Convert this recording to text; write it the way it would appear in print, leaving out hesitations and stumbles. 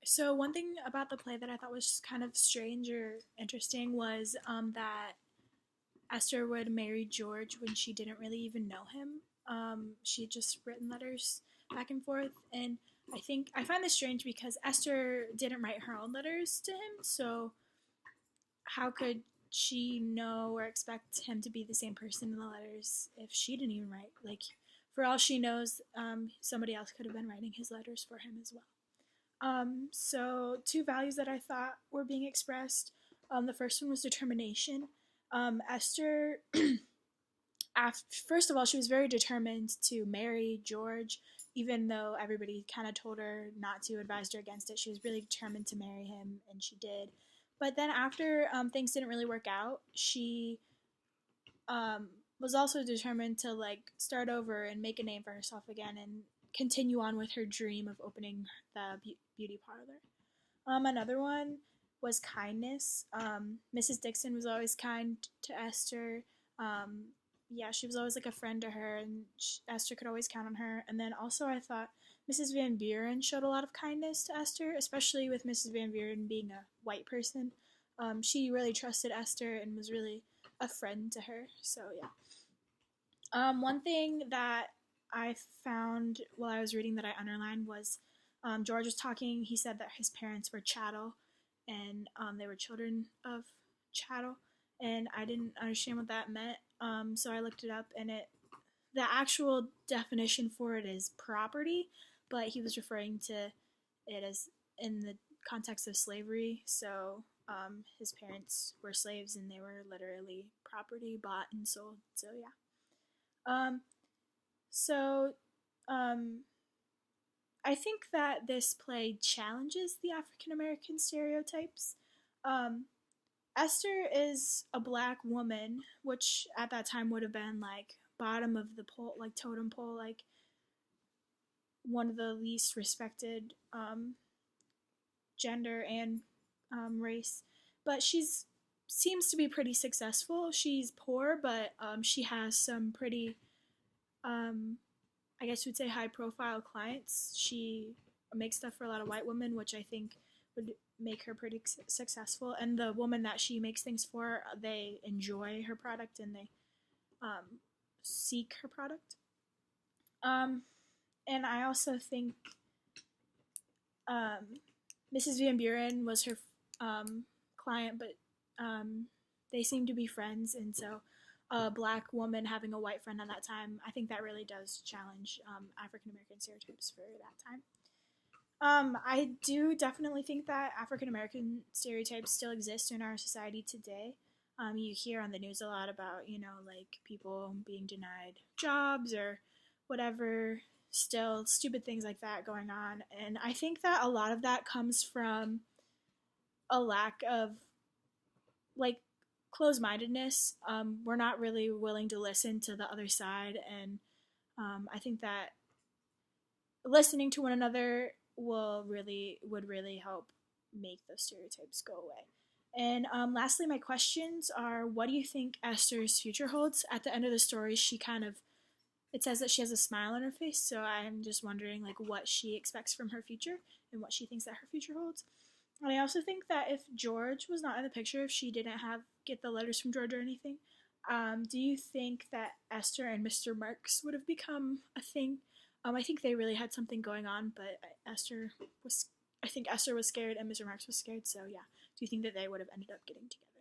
So one thing about the play that I thought was kind of strange or interesting was that Esther would marry George when she didn't really even know him. She had just written letters back and forth, and I find this strange because Esther didn't write her own letters to him. So how could she know or expect him to be the same person in the letters if she didn't even write? Like, for all she knows, somebody else could have been writing his letters for him as well. So two values that I thought were being expressed. The first one was determination. Esther, first of all, she was very determined to marry George, even though everybody kind of told her not to, advised her against it. She was really determined to marry him, and she did. But then after things didn't really work out, she um, was also determined to like start over and make a name for herself again and continue on with her dream of opening the beauty parlor. Another one was kindness. Mrs. Dixon was always kind to Esther. Um, yeah, she was always like a friend to her, and Esther could always count on her. And then also, I thought Mrs. Van Buren showed a lot of kindness to Esther, especially with Mrs. Van Buren being a white person. She really trusted Esther and was really a friend to her. So yeah. One thing that I found while I was reading that I underlined was George was talking. He said that his parents were chattel, and they were children of chattel, and I didn't understand what that meant. So I looked it up, and the actual definition for it is property, but he was referring to it as in the context of slavery. So his parents were slaves, and they were literally property bought and sold. So yeah. Um, so um, I think that this play challenges the African American stereotypes. Um, Esther is a black woman, which at that time would have been like bottom of the pole, like totem pole, like one of the least respected gender and race. But she's seems to be pretty successful. She's poor, but she has some pretty um, I guess you would say high profile clients. She makes stuff for a lot of white women, which I think would make her pretty successful. And the woman that she makes things for, they enjoy her product and they um, seek her product. Um, and I also think um, Mrs. Van Buren was her client, but they seem to be friends, and so a black woman having a white friend at that time, I think that really does challenge African American stereotypes for that time. I do definitely think that African American stereotypes still exist in our society today. You hear on the news a lot about, like people being denied jobs or whatever, still stupid things like that going on. And I think that a lot of that comes from a lack of like closed mindedness. We're not really willing to listen to the other side. And I think that listening to one another would really help make those stereotypes go away. And lastly, my questions are: what do you think Esther's future holds? At the end of the story, it says that she has a smile on her face, so I'm just wondering like what she expects from her future and what she thinks that her future holds. And I also think that if George was not in the picture, if she didn't have get the letters from George or anything, do you think that Esther and Mr. Marks would have become a thing? I think they really had something going on, but I think Esther was scared and Mr. Marks was scared. So yeah, do you think that they would have ended up getting together?